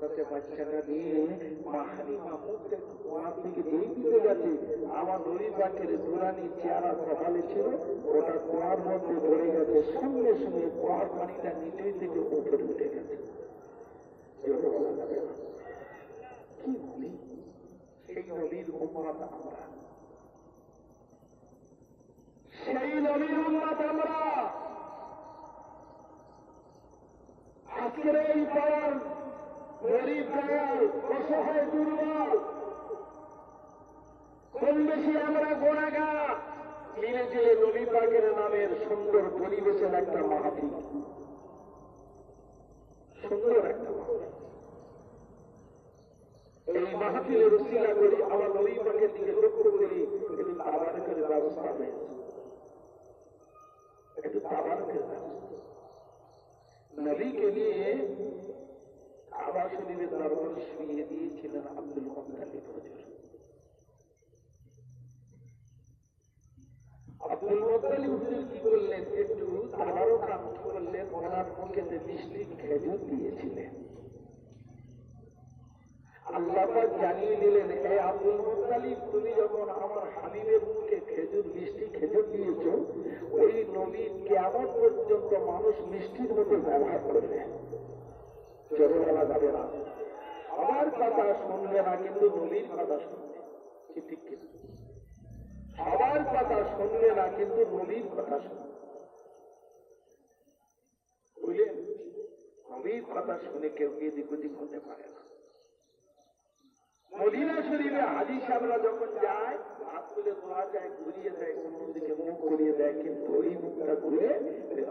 তাতে বাচ্চাটা নিয়ে মা হালিমা মুখটা কুয়ার দিকে যেই দিতে গেছে, আমার নবী পাকের দুরানি চেহারা কপালে ছিল, ওটা কুয়ার মধ্যে পড়ে গেছে। সঙ্গে সঙ্গে কুয়ার পানিটা নিচেই থেকে উপরে উঠে গেছে। কি বলি, সেই নবীর উম্মত আমরা, সেই নবীর উম্মত আমরা। আজকের এই পাড়ার গরিব গায়াল, অসহায়, দুর্বল, কম বেশি আমরা গোনাগার, মিলে জিলে নবী পাকের নামের সুন্দর পরিবেশের একটা মাহফিল, সুন্দর একটা মাহফিল। এই মাহফিলের উসিলা করি, আমার নবী পাকের দিকে লক্ষ্য করি, একটু তাবারকের ব্যবস্থা হয়েছে, একটু তাবারকের ব্যবস্থা। নবীকে নিয়ে কাবা শরীফের দরবারে শুইয়ে দিয়েছিলেন আব্দুল মুত্তালিব হুজুর। আব্দুল মুত্তালিব হুজুর কি করলেন, একটু তাবারক করলেন, ওনার মুখেতে মিষ্টি খেজুর দিয়েছিলেন। আল্লাহ পাক জানিয়ে দিলেন, হে আব্দুল মুত্তালিব, তুমি যখন আমার হাবিবের মুখে খেজুর, মিষ্টি খেজুর দিয়েছ, ওই নবী কিয়ামত পর্যন্ত মানুষ মিষ্টির মতো ব্যবহার করবে। জোরে বলা যাবে না, সবার কথা শুনবে না, কিন্তু নবীর কথা শুনবে। কি ঠিক কিনা? সবার কথা শুনবে না, কিন্তু নবীর কথা শুনবে। বুঝলেন, নবীর কথা শুনে কেউ এদিক ওদিক হতে পারে না। মদিনা শরীফে হাজী সাহেবরা যখন যায়, হাত তুলে দোয়া যায়, ঘুরিয়ে দেয়, অন্যদিকে মুখ করিয়ে দেয়, কিন্তু ওই মুখটা ঘুরে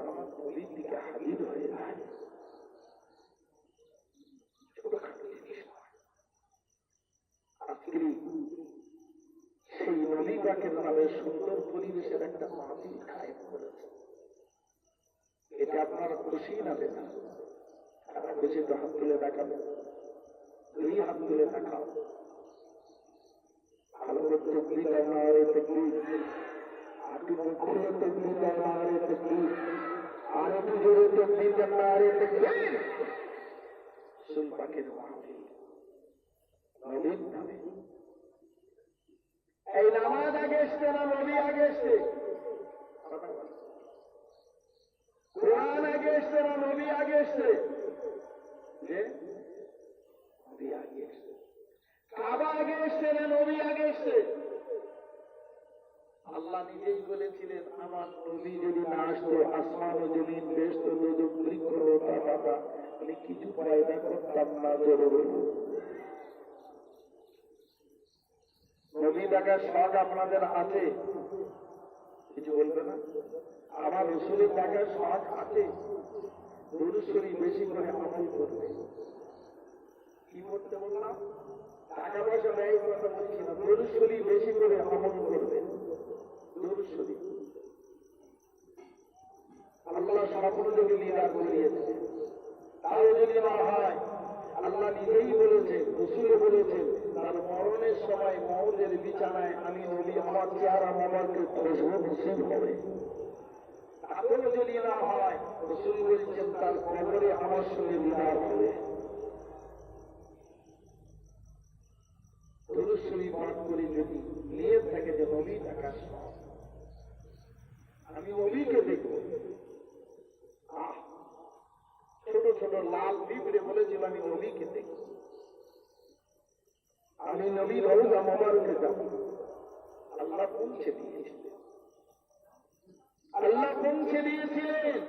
আমার নবীর দিকে হাজির হয়ে যায়। ছোটখাটো জিনিস নয়। আজকে সেই নবী পাকের নামে সুন্দর পরিবেশের একটা মাহফিল কায়েম করেছে। এটা আপনারা খুশি না বেদা? তারা খুশি তো হাত তুলে দেখাবে, দুই হাত তুলে দেখাও। ভালো করে তকবীর নারে তকবীর, একটু খুলে তকবীর নারে তকবীর, আর একটু জোরে তকবীর নারে তকবীর। সুন পাকের মাহফিল নবীর নামে। এই নামাজ আগে এসছে না নবী আগে এসছে? কোরআন আগে এসছে না নবী আগে এসছে? যে নবী আগে এসছে। কাবা আগে এসছে না নবী আগে এসছে? আল্লাহ নিজেই বলেছিলেন, আমার নবী যদি না আসতো, আসমান ও জমিন, বেহেশত, দোজখ, বৃক্ষ, লতা পাতা, আমি কিছু পয়দা করতাম না। জোরে বলবো, নবী দেখার শখ আপনাদের আছে? কিছু বলবে না? আমার রসুলের দেখার শখ আছে? দুরূদ শরীফ বেশি করে আমল করবে। কি করতে বললাম? টাকা পয়সা ব্যয় কথা বলছি না, দুরূদ শরীফ বেশি করে আমল করবে। দুরূদ শরীফ আল্লাহ স্বপ্নযোগে লীলা করিয়েছে। তাও যদি না হয়, আল্লাহ নিজেই বলেছে, রসুল বলেছেন, তার মরণের সময় মওতের বিছানায় আমি নবী আমার চেহারা মোবারকে খুশবু নসিব হবে। তাতেও যদি না হয়, রসুল বলছেন তার কবরে আমার সঙ্গে দিদার হবে। দুরূদ শরীফ পাঠ করে যদি নিয়ত থাকে যে নবী দেখার শখ, আমি নবীকে দেখব। ছোট ছোট লাল পিঁপড়ে বলেছিল, আমি নবীকে দেখব, আমি নবী রওজা মোবারকে যাব। আল্লাহ পৌঁছে দিয়েছিলেন, আল্লাহ পৌঁছে দিয়েছিলেন।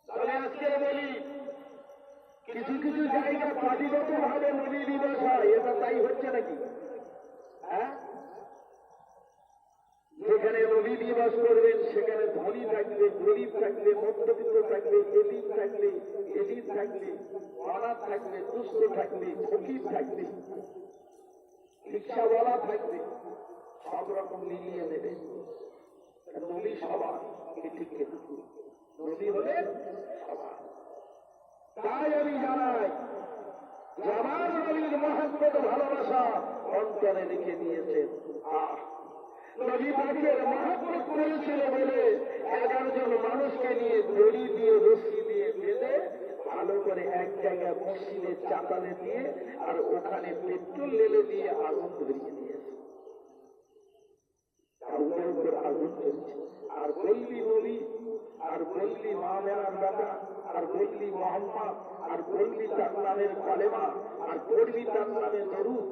তাহলে আজকে বলি, কিছু কিছু জায়গা জাতিগত ভাবে নবী দিবস হয়, এটা তাই হচ্ছে নাকি? হ্যাঁ, যেখানে নবী দিবস করবেন সেখানে ধনী থাকবে, গরিব থাকবে, মধ্যবিত্ত থাকবে, এতিম থাকবে, এজিদ থাকবে, অনাথ থাকবে, দুস্থ থাকবে, ফকির থাকবে, রিক্সাওয়ালা থাকবে, সব রকম মিলিয়ে নেবে। নবী সবার, ঠিক নবী হলেন সবার। তাই আমি জানাই যে আমার নবীর মহব্বত, ভালোবাসা অন্তরে রেখে দিয়েছেন। নবী পাকের মহব্বত করেছিল বলে 11 জন মানুষকে নিয়ে দড়ি দিয়ে, রশ্মি দিয়ে বেঁধে ভালো করে এক জায়গায় মসজিদের চাতালে দিয়ে আর ওখানে পেট্রোল ঢেলে দিয়ে আগুন ধরিয়ে দিয়েছে। কাউকের উপর আগুন চলছে, আর বললি নবী, আর বললি মা মেনার বেটা, আর বললি মোহাম্মদ, আর বললি তার নামের কলেমা, আর পড়বি তার নামে দরুদ,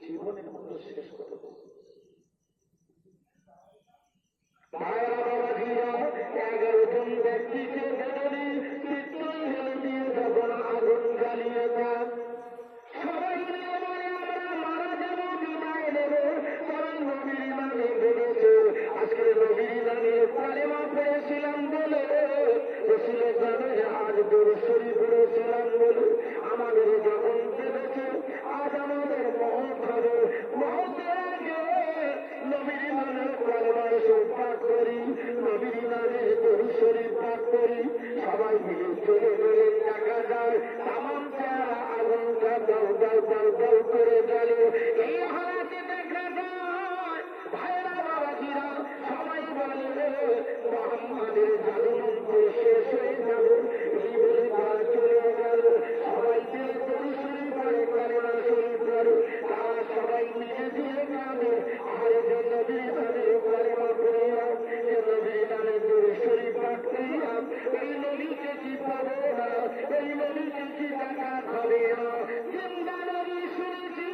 জীবনের মতো শেষ করে দেব। 11 জন ব্যক্তিকে বেরোনি পেট্রোল ঢেলে দিয়ে যখন আগুন জ্বালিয়ে দেন, সবাই মিলে বলে আমরা মারা যাবো, বিদায় নেবে, কারণ নবীর নামে বেড়েছে। আজকে নবীর নামে কালেমা পড়েছিলাম বলে, রসুলের নামে আজ দরুদ শরীফ পড়েছিলাম বলে আমাদের যখন বেড়েছে, আজ আমাদের মহৎ হবে। মহতের আগে নবীর নামে কালেমা এসব পাঠ করি, নবীর নামে দরুদ শরীফ পাঠ করি, সবাই মিলে চলে গেলে দেখা যায় তামাম চেহারা আগুনটা দাও দাও দাও দাও করে গেলে। এই হালাতে দেখা যায় ভাইরা বাবাজিরা সবাই বলে মোহাম্মদের জাদু মন্ত্র শেষ হয়ে যাবে, এই বলে তারা চলে গেল। সবাই মিলে দরুদ শরীফ পড়ে, কালেমা শরীফ পড়ে, তারা সবাই মিলে দিয়ে কাঁদে, আর যে নবীর নামে কালেমা পড়িলাম, যে নবীর নামে দরুদ শরীফ পাঠ করিলাম, এই নবীকে কি পাবো না, এই নবীকে কি দেখা হবে না। জিন্দা নবী শুনেছি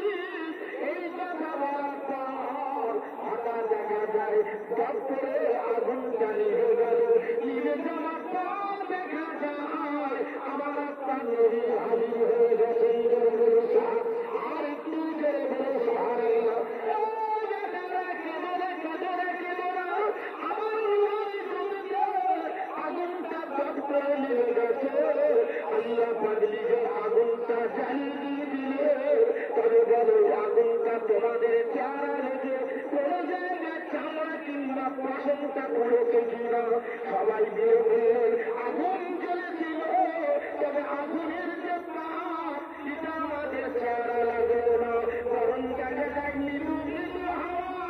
এই কথা বলার পর হঠাৎ দেখা যায় দপ করে আগুন জ্বালিয়ে গেল। নিভে যাওয়ার পর দেখা যায় আমার আপনার নবী হাজির হয়ে গেছেন। আর একটু জোরে বলে সুবহানাল্লাহ। আগুনটা দপ করে নিয়ে গেছে, আল্লাহ পাগলি যে আগুনটা জ্বালিয়ে দিয়ে দিলে, তবে বলো আগুনটা তোমাদের চেহারা লেগে কোনো জায়গায় চামড়া কিংবা পশমটা পড়েছে কিনা। সবাই মিলে বললেন আগুন জ্বলেছিল, তবে আগুনের যে তাপ এটা আমাদের চেহারা লাগলো না, বরং দেখা যায় মৃদু মৃদু হাওয়া।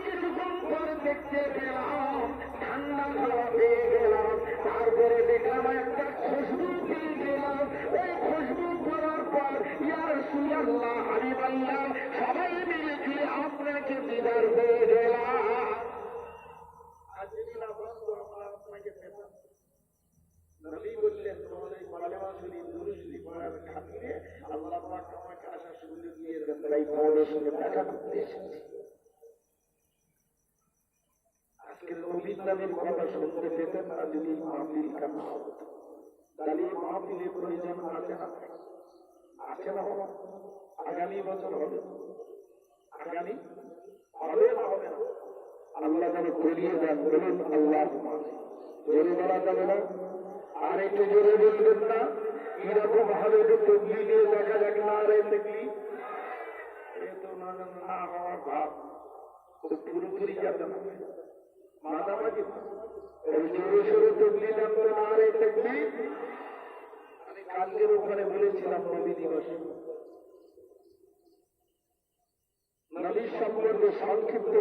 কিছুক্ষণ পরে দেখতে পেলাম ঠান্ডা হাওয়া পেয়ে গেলাম, তারপরে দেখলাম একটা খুশবু পেয়ে গেলাম। ওই খুশবু করার পর ইয়া রাসূলুল্লাহ হাবিবাল্লাহ সবাই মিলে গিয়ে আপনাকে দিদার হয়ে গেলাম। নবী বললেন তোমাদের কালেমা শরীফ দরুদ শরীফ পড়ার খাতিরে আল্লাহ পাক আমাকে আসার সুযোগ দিয়ে দেন, তাই তোমাদের সঙ্গে দেখা করতে এসেছি। আজকে নবীর নামের কথা শুনতে পেতেন না যদি মাহফিল কানা হতো, তাহলে এই মাহফিলের প্রয়োজন আছে না? আছে না? বাবা আগামী বছর হবে, আগামী হবে না হবে না? আল্লাহ যেন করিয়ে দেন, বলুন আল্লাহ। জোরে বলা যাবে না? আর একটু জোরে বলবেন না? কিরকম ভাবে একটু তবলি দিয়ে দেখা যাক না। আর দেখলি এ তো না হওয়ার ভাব, পুরোপুরি যাবে না, মাঝামাঝি জোরে সোরে তবলি দেন তো না। আর দেখলি আমি কালকের ওখানে বলেছিলাম নবী দিবসে নবীর সম্পর্কে সংক্ষিপ্ত